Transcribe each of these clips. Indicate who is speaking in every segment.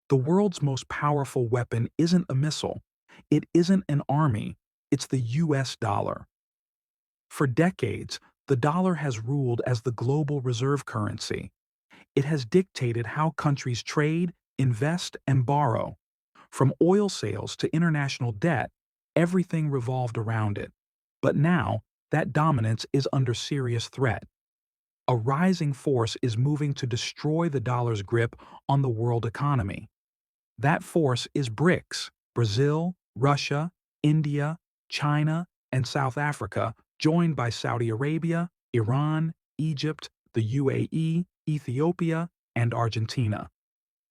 Speaker 1: The world's most powerful weapon isn't a missile. It isn't an army. It's the US dollar. For decades, the dollar has ruled as the global reserve currency. It has dictated how countries trade, invest, and borrow. From oil sales to international debt, everything revolved around it. But now, that dominance is under serious threat. A rising force is moving to destroy the dollar's grip on the world economy. That force is BRICS: Brazil, Russia, India, China, and South Africa, joined by Saudi Arabia, Iran, Egypt, the UAE, Ethiopia, and Argentina.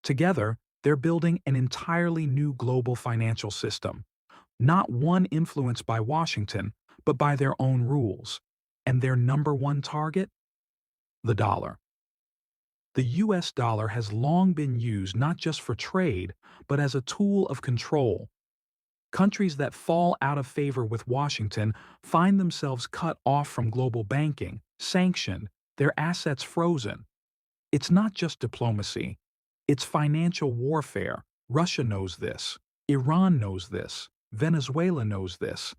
Speaker 1: Together, they're building an entirely new global financial system, not one influenced by Washington, but by their own rules. And their number one target? The dollar. The US dollar has long been used not just for trade, but as a tool of control. Countries that fall out of favor with Washington find themselves cut off from global banking, sanctioned, their assets frozen. It's not just diplomacy. It's financial warfare. Russia knows this. Iran knows this. Venezuela knows this.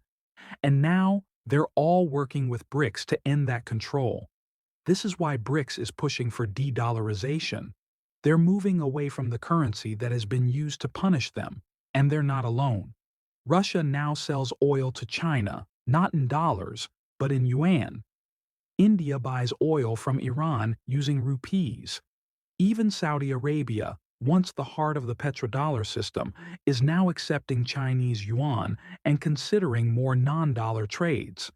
Speaker 1: And now, they're all working with BRICS to end that control. This is why BRICS is pushing for de-dollarization. They're moving away from the currency that has been used to punish them, and they're not alone. Russia now sells oil to China, not in dollars, but in yuan. India buys oil from Iran using rupees. Even Saudi Arabia, once the heart of the petrodollar system, is now accepting Chinese yuan and considering more non-dollar trades.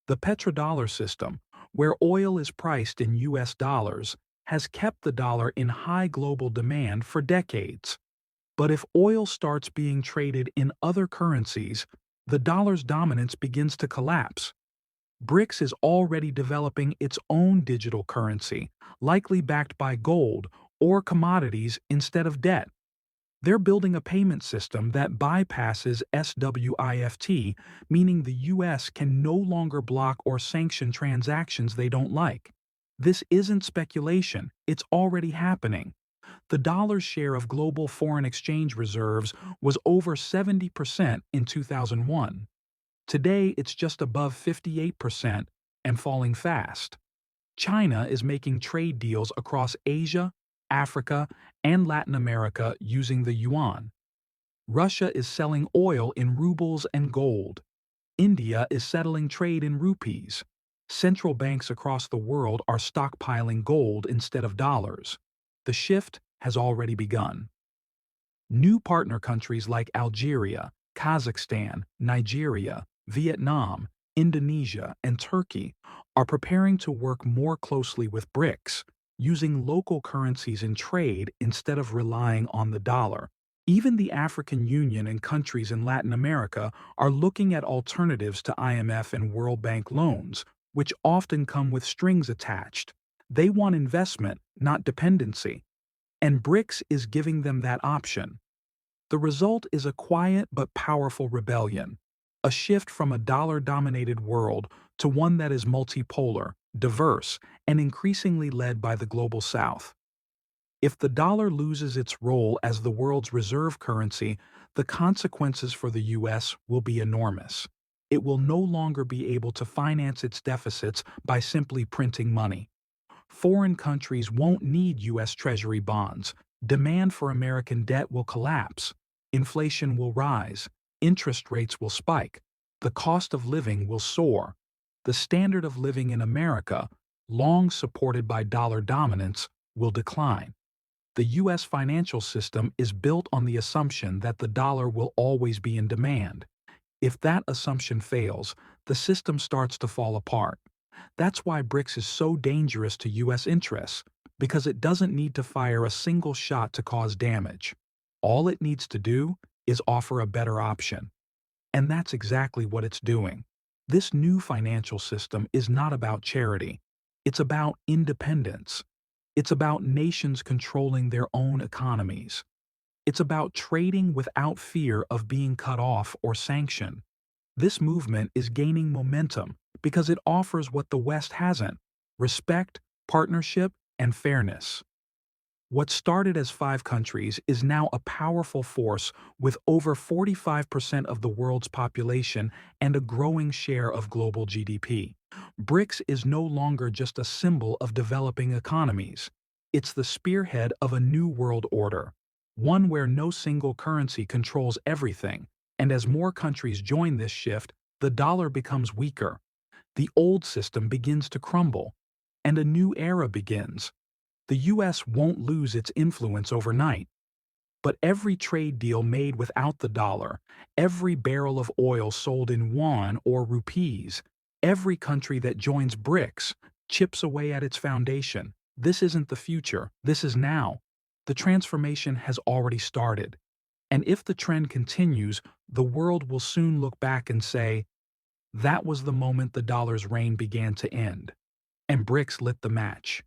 Speaker 1: The petrodollar system, where oil is priced in US dollars, has kept the dollar in high global demand for decades. But if oil starts being traded in other currencies, the dollar's dominance begins to collapse. BRICS is already developing its own digital currency, likely backed by gold or commodities instead of debt. They're building a payment system that bypasses SWIFT, meaning the US can no longer block or sanction transactions they don't like. This isn't speculation, it's already happening. The dollar's share of global foreign exchange reserves was over 70% in 2001. Today, it's just above 58% and falling fast. China is making trade deals across Asia, Africa, and Latin America using the yuan. Russia is selling oil in rubles and gold. India is settling trade in rupees. Central banks across the world are stockpiling gold instead of dollars. The shift has already begun. New partner countries like Algeria, Kazakhstan, Nigeria, Vietnam, Indonesia, and Turkey are preparing to work more closely with BRICS, using local currencies in trade instead of relying on the dollar. Even the African Union and countries in Latin America are looking at alternatives to IMF and World Bank loans, which often come with strings attached. They want investment, not dependency. And BRICS is giving them that option. The result is a quiet but powerful rebellion, a shift from a dollar-dominated world to one that is multipolar, diverse, and increasingly led by the global South. If the dollar loses its role as the world's reserve currency, the consequences for the US will be enormous. It will no longer be able to finance its deficits by simply printing money. Foreign countries won't need US Treasury bonds. Demand for American debt will collapse. Inflation will rise. Interest rates will spike. The cost of living will soar. The standard of living in America, long supported by dollar dominance, will decline. The U.S. financial system is built on the assumption that the dollar will always be in demand. If that assumption fails, the system starts to fall apart. That's why BRICS is so dangerous to U.S. interests, because it doesn't need to fire a single shot to cause damage. All it needs to do is offer a better option. And that's exactly what it's doing. This new financial system is not about charity. It's about independence. It's about nations controlling their own economies. It's about trading without fear of being cut off or sanctioned. This movement is gaining momentum because it offers what the West hasn't: respect, partnership, and fairness. What started as 5 countries is now a powerful force with over 45% of the world's population and a growing share of global GDP. BRICS is no longer just a symbol of developing economies. It's the spearhead of a new world order, one where no single currency controls everything, and as more countries join this shift, the dollar becomes weaker. The old system begins to crumble, and a new era begins. The US won't lose its influence overnight. But every trade deal made without the dollar, every barrel of oil sold in yuan or rupees, every country that joins BRICS chips away at its foundation. This isn't the future, this is now. The transformation has already started. And if the trend continues, the world will soon look back and say, that was the moment the dollar's reign began to end. And BRICS lit the match.